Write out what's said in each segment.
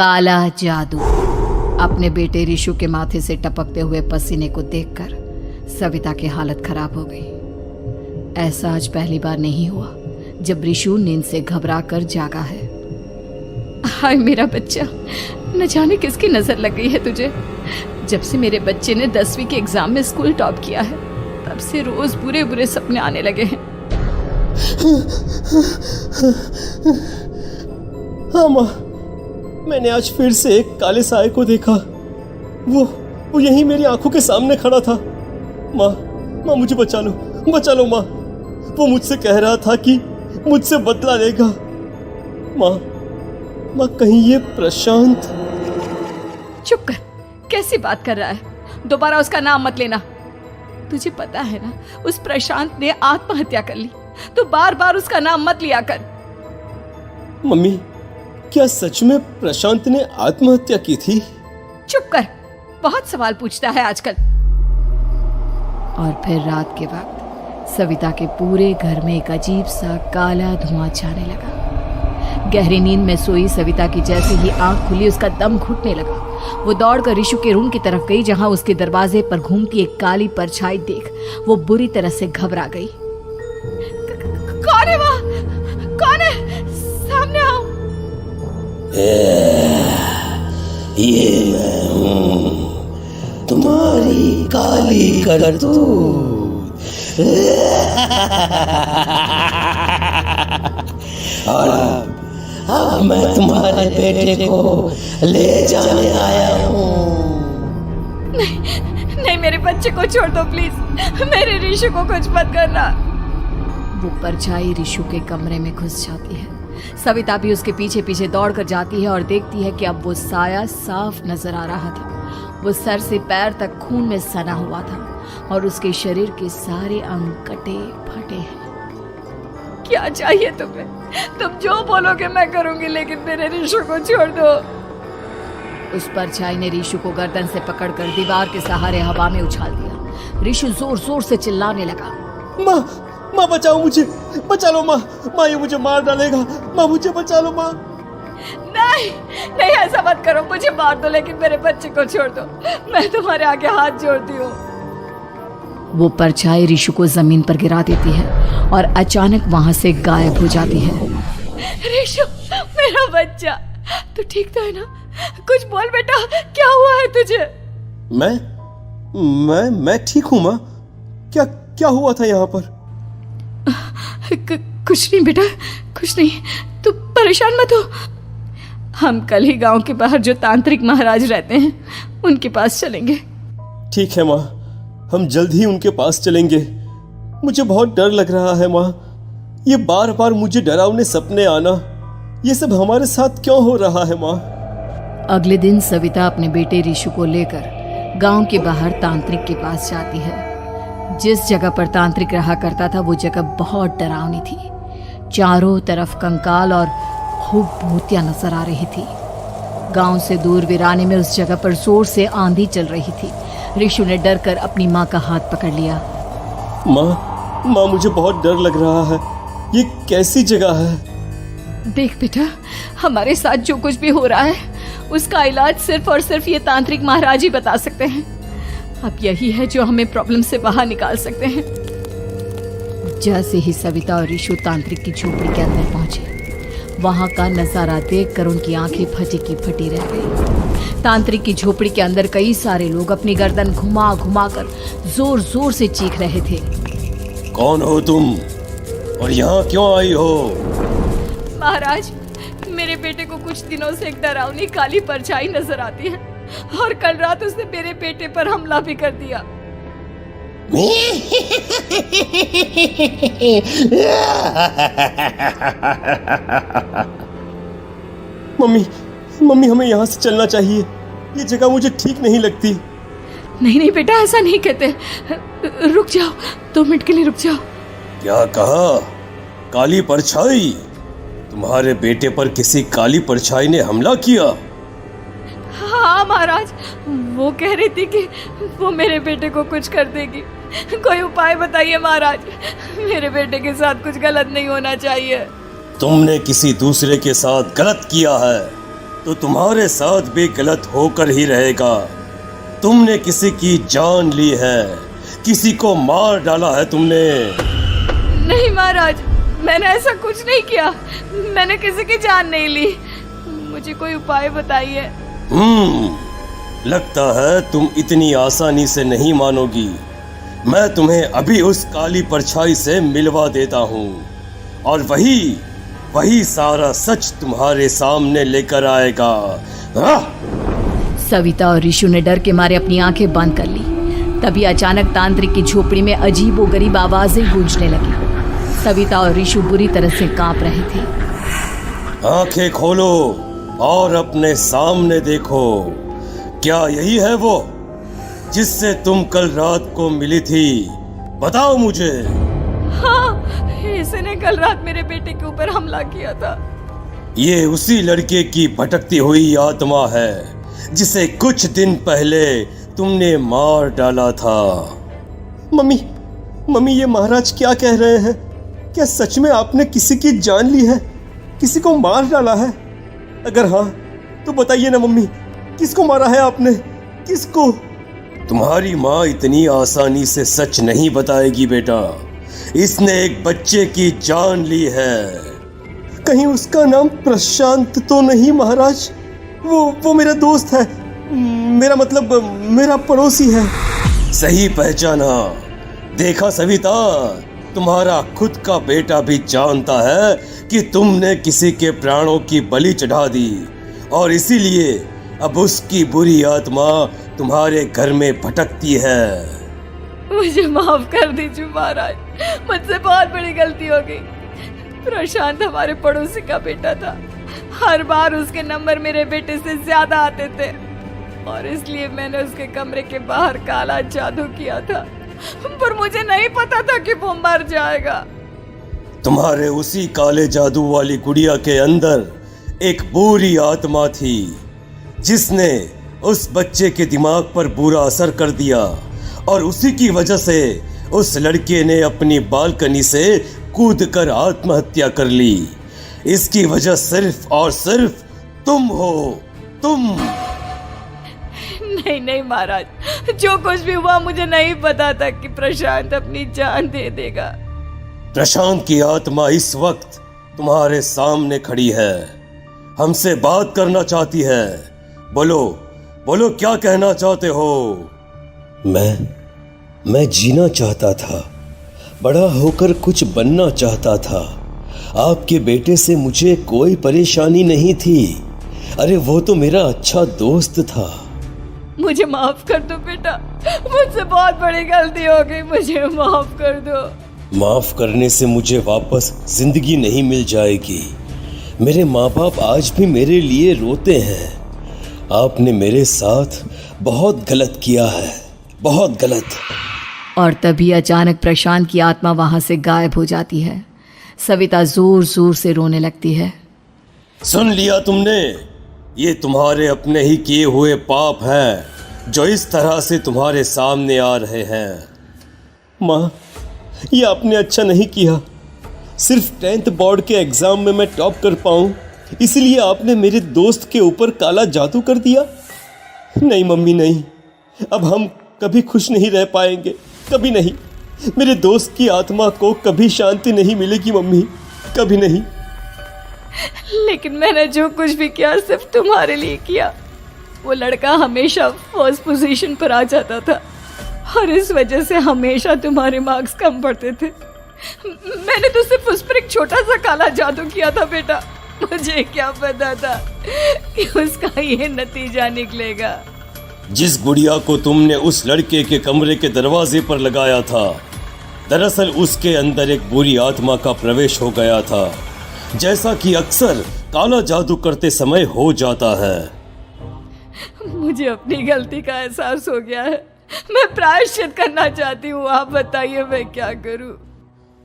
काला जादू। अपने बेटे रिशु के माथे से टपकते हुए पसीने को देखकर सविता की हालत खराब हो गई। ऐसा आज पहली बार नहीं हुआ जब रिशु नींद से घबरा कर जागा है। हाय मेरा बच्चा, न जाने किसकी नजर लग गई है तुझे। जब से मेरे बच्चे ने 10वीं के एग्जाम में स्कूल टॉप किया है तब से रोज बुरे बुरे सपने आने लगे हैं। हाँ माँ, मैंने आज फिर से एक काले साए को देखा। वो यहीं मेरी आंखों के सामने खड़ा था। माँ मुझे बचा लो माँ। वो मुझसे कह रहा था कि मुझसे बदला लेगा। माँ कहीं ये प्रशांत। चुप कर, कैसी बात कर रहा है? दोबारा उसका नाम मत लेना। तुझे पता है ना उस प्रशांत ने आत्महत्या कर ली, तो बार बार उसका नाम मत लिया कर। मम्मी, क्या सच में प्रशांत ने आत्महत्या की थी? चुप कर, बहुत सवाल पूछता है आजकल। और फिर रात के वक्त सविता के पूरे घर में एक अजीब सा काला धुआं छाने लगा। गहरी नींद में सोई सविता की जैसे ही आंख खुली उसका दम घुटने लगा। वो दौड़कर रिशु के रूम की तरफ गई जहां उसके दरवाजे पर घूमती एक काली परछाई देख वो बुरी तरह से घबरा गई। कौन है वहाँ? कौन है? सामने आओ। ये मैं हूँ, तुम्हारी काली करतूत। और अब मैं तुम्हारे बेटे को ले जाने आया हूँ। नहीं, मेरे बच्चे को छोड़ दो प्लीज। मेरे रिशु को कुछ मत करना। वो परछाई रिशु के कमरे में घुस जाती है। सविता भी उसके पीछे पीछे दौड़कर जाती है और देखती है कि अब वो साया साफ नजर आ रहा था। वो सर से पैर तक खून में सना हुआ था और उसके शरीर के सारे अंग कटे फटे हैं। क्या चाहिए तुम्हें? तुम जो बोलोगे मैं करूंगी, लेकिन मेरे रिशु को छोड़ दो। उस परछाई ने रिशु को गर्दन से पकड़कर दीवार के सहारे हवा में उछाल दिया। रिशु जोर जोर से चिल्लाने लगा। माँ बचाओ मुझे, बचा लो माँ। ये मुझे मार डालेगा। माँ मुझे बचा लो माँ। नहीं ऐसा मत करो। मुझे मार दो लेकिन मेरे बच्चे को छोड़ दो। मैं तुम्हारे आगे हाथ जोड़ती हूँ। वो परछाई रिशु को जमीन पर गिरा देती है और अचानक वहां से गायब हो जाती है। रिशु, मेरा बच्चा, तू ठीक तो है ना? कुछ बोल बेटा, क्या हुआ है तुझे? मैं ठीक हूँ माँ। क्या हुआ था यहाँ पर? कुछ नहीं बेटा, कुछ नहीं। तू परेशान मत हो। हम कल ही गांव के बाहर जो तांत्रिक महाराज रहते हैं उनके पास चलेंगे। ठीक है माँ, हम जल्द ही उनके पास चलेंगे। मुझे बहुत डर लग रहा है माँ। ये बार बार मुझे डरावने सपने आना, ये सब हमारे साथ क्यों हो रहा है माँ? अगले दिन सविता अपने बेटे रिशु को लेकर गांव के बाहर तांत्रिक के पास जाती है। जिस जगह पर तांत्रिक रहा करता था वो जगह बहुत डरावनी थी। चारों तरफ कंकाल और भूतियां नजर आ रही थी। गांव से दूर वीराने में उस जगह पर जोर से आंधी चल रही थी। रिशु ने डर कर अपनी माँ का हाथ पकड़ लिया। माँ मुझे बहुत डर लग रहा है। ये कैसी जगह है? देख बेटा, हमारे साथ जो कुछ भी हो रहा है उसका इलाज सिर्फ और सिर्फ ये तांत्रिक महाराज ही बता सकते हैं। अब यही है जो हमें प्रॉब्लम से बाहर निकाल सकते हैं। जैसे ही सविता और रिशु तांत्रिक की झोपड़ी के अंदर पहुंचे, वहां का नजारा देखकर उनकी आंखें फटी की फटी रह गई। तांत्रिक की झोपड़ी के अंदर कई सारे लोग अपनी गर्दन घुमा घुमा कर जोर जोर से चीख रहे थे। कौन हो तुम और यहाँ क्यों आई हो? महाराज, मेरे बेटे को कुछ दिनों से एक डरावनी काली परछाई नजर आती है और कल रात उसने मेरे बेटे पर हमला भी कर दिया। मम्मी हमें यहाँ से चलना चाहिए। ये जगह मुझे ठीक नहीं लगती। नहीं बेटा, ऐसा नहीं कहते। रुक जाओ, 2 मिनट के लिए रुक जाओ। क्या कहा? काली परछाई? तुम्हारे बेटे पर किसी काली परछाई ने हमला किया? हाँ महाराज, वो कह रही थी कि वो मेरे बेटे को कुछ कर देगी। कोई उपाय बताइए महाराज, मेरे बेटे के साथ कुछ गलत नहीं होना चाहिए। तुमने किसी दूसरे के साथ गलत किया है। तो तुम्हारे साथ भी गलत होकर ही रहेगा। तुमने किसी की जान ली है, किसी को मार डाला है तुमने। नहीं महाराज, मैंने ऐसा कुछ नहीं किया। मैंने किसी की जान नहीं ली। मुझे कोई उपाय बताइए। लगता है तुम इतनी आसानी से नहीं मानोगी। मैं तुम्हें अभी उस काली परछाई से मिलवा देता हूँ और वही सारा सच तुम्हारे सामने लेकर आएगा। सविता और ऋषु ने डर के मारे अपनी आंखें बंद कर ली। तभी अचानक तांत्रिक की झोपड़ी में अजीबोगरीब आवाजें गूंजने लगी। सविता और ऋषु बुरी तरह से कांप रहे थे। आंखें खोलो और अपने सामने देखो। क्या यही है वो जिससे तुम कल रात को मिली थी? बताओ मुझे। हाँ, इसने कल रात मेरे बेटे के ऊपर हमला किया था। ये उसी लड़के की भटकती हुई आत्मा है जिसे कुछ दिन पहले तुमने मार डाला था। मम्मी, ये महाराज क्या कह रहे हैं? क्या सच में आपने किसी की जान ली है, किसी को मार डाला है? अगर हाँ तो बताइए ना मम्मी, किसको मारा है आपने? किसको? तुम्हारी माँ इतनी आसानी से सच नहीं बताएगी बेटा। इसने एक बच्चे की जान ली है। कहीं उसका नाम प्रशांत तो नहीं महाराज? वो मेरा दोस्त है, मेरा मतलब मेरा पड़ोसी है। सही पहचाना। देखा सविता, तुम्हारा खुद का बेटा भी जानता है कि तुमने किसी के प्राणों की बलि चढ़ा दी और इसीलिए अब उसकी बुरी आत्मा तुम्हारे घर में भटकती है। मुझे माफ कर दीजिए महाराज, मुझसे बहुत बड़ी गलती हो गई। प्रशांत हमारे पड़ोसी का बेटा था। हर बार उसके नंबर मेरे बेटे से ज्यादा आते थे और इसलिए मैंने उसके कमरे के बाहर काला जादू किया था, पर मुझे नहीं पता था कि वो मर जाएगा। तुम्हारे उसी काले जादू वाली गुड़िया के अंदर एक बुरी आत्मा थी जिसने उस बच्चे के दिमाग पर बुरा असर कर दिया और उसी की वजह से उस लड़के ने अपनी बालकनी से कूदकर आत्महत्या कर ली। इसकी वजह सिर्फ और सिर्फ तुम हो, तुम। नहीं महाराज, जो कुछ भी हुआ मुझे नहीं पता था कि प्रशांत अपनी जान दे देगा। प्रशांत की आत्मा इस वक्त तुम्हारे सामने खड़ी है, हमसे बात करना चाहती है। बोलो क्या कहना चाहते हो? मैं जीना चाहता था, बड़ा होकर कुछ बनना चाहता था। आपके बेटे से मुझे कोई परेशानी नहीं थी। अरे वो तो मेरा अच्छा दोस्त था। मुझे माफ कर दो बेटा, मुझसे बहुत बड़ी गलती हो गई, मुझे माफ कर दो। माफ करने से मुझे वापस जिंदगी नहीं मिल जाएगी। मेरे माँ बाप आज भी मेरे लिए रोते हैं। आपने मेरे साथ बहुत गलत किया है, बहुत गलत। और तभी अचानक प्रशांत की आत्मा वहां से गायब हो जाती है। सविता जोर जोर से रोने लगती है। सुन लिया तुमने? ये तुम्हारे अपने ही किए हुए पाप हैं जो इस तरह से तुम्हारे सामने आ रहे हैं। माँ, ये आपने अच्छा नहीं किया। सिर्फ 10th बोर्ड के एग्जाम में मैं टॉप कर पाऊँ इसलिए आपने मेरे दोस्त के ऊपर काला जादू कर दिया। नहीं मम्मी, नहीं, अब हम कभी खुश नहीं रह पाएंगे, कभी नहीं। मेरे दोस्त की आत्मा को कभी शांति नहीं मिलेगी मम्मी, कभी नहीं। लेकिन मैंने जो कुछ भी किया सिर्फ तुम्हारे लिए किया। वो लड़का हमेशा फर्स्ट पोजीशन पर आ जाता था और इस वजह से हमेशा तुम्हारे मार्क्स कम पड़ते थे। मैंने तो सिर्फ उस पर एक छोटा सा काला जादू किया था बेटा। मुझे क्या पता था कि उसका ये नतीजा निकलेगा। जिस गुड़िया को तुमने उस लड़के के कमरे के दरवाजे पर लगाया था, दरअसल उसके अंदर एक बुरी आत्मा का प्रवेश हो गया था, जैसा कि अक्सर काला जादू करते समय हो जाता है। मुझे अपनी गलती का एहसास हो गया है। मैं प्रायश्चित करना चाहती हूँ, आप बताइए मैं क्या करूँ?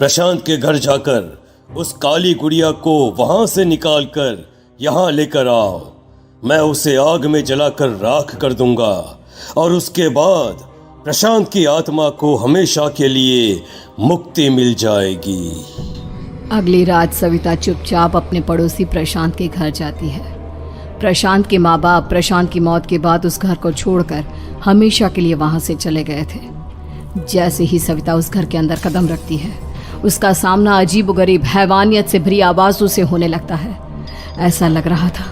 प्रशांत के घर जाकर उस काली गुड़िया को वहां से निकालकर यहाँ लेकर आओ। मैं उसे आग में जलाकर राख कर दूंगा और उसके बाद प्रशांत की आत्मा को हमेशा के लिए मुक्ति मिल जाएगी। अगली रात सविता चुपचाप अपने पड़ोसी प्रशांत के घर जाती है। प्रशांत के माँ बाप प्रशांत की मौत के बाद उस घर को छोड़कर हमेशा के लिए वहां से चले गए थे। जैसे ही सविता उस घर के अंदर कदम रखती है, उसका सामना अजीबोगरीब हैवानियत से भरी आवाजों से होने लगता है। ऐसा लग रहा था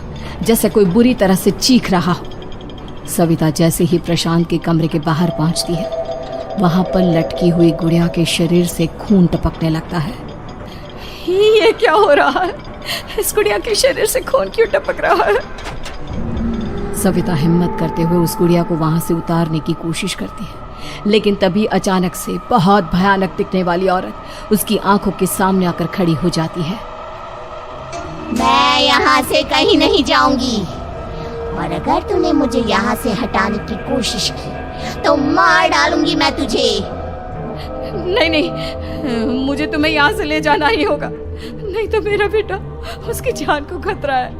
जैसे कोई बुरी तरह से चीख रहा हो। सविता जैसे ही प्रशांत के कमरे के बाहर पहुंचती है, वहां पर लटकी हुई गुड़िया के शरीर से खून टपकने लगता है। ये क्या हो रहा है? इस गुड़िया के शरीर से खून क्यों टपक रहा है? सविता हिम्मत करते हुए उस गुड़िया को वहां से उतारने की कोशिश करती है, लेकिन तभी अचानक से बहुत भयानक दिखने वाली औरत उसकी आंखों के सामने आकर खड़ी हो जाती है। मैं यहाँ से कहीं नहीं जाऊंगी, और अगर तूने मुझे यहाँ से हटाने की कोशिश की तो मार डालूंगी मैं तुझे। नहीं नहीं, मुझे तुम्हें यहाँ से ले जाना ही होगा, नहीं तो मेरा बेटा, उसकी जान को खतरा है।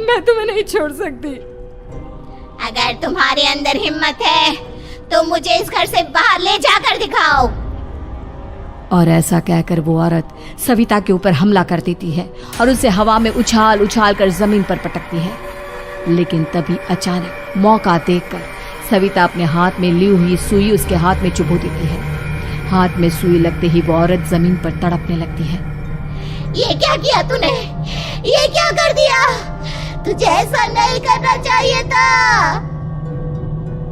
मैं तुम्हें नहीं छोड़ सकती। अगर तुम्हारे अंदर हिम्मत है तो मुझे इस घर से बाहर ले जाकर दिखाओ। और ऐसा कहकर वो औरत सविता के ऊपर हमला कर देती है और उसे हवा में उछाल उछाल कर जमीन पर पटकती है। लेकिन तभी अचानक मौका देखकर सविता अपने हाथ में ली हुई सुई उसके हाथ में चुभो देती है। हाथ में सुई लगते ही वो औरत जमीन पर तड़पने लगती है। ये क्या किया तूने? ये क्या कर दिया? तुझे ऐसा नहीं करना चाहिए था।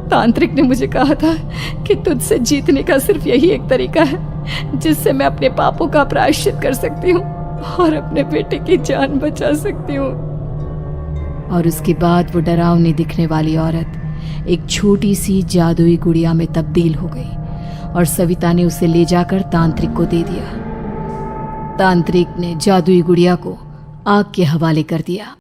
तांत्रिक ने मुझे कहा था कि तुझसे जीतने का सिर्फ यही एक तरीका है जिससे मैं अपने पापों का प्रायश्चित कर सकती हूँ और अपने बेटे की जान बचा सकती हूँ। और उसके बाद वो डरावनी दिखने वाली औरत एक छोटी सी जादुई गुड़िया में तब्दील हो गई और सविता ने उसे ले जाकर तांत्रिक को दे दिया। तांत्रिक ने जादुई गुड़िया को आग के हवाले कर दिया।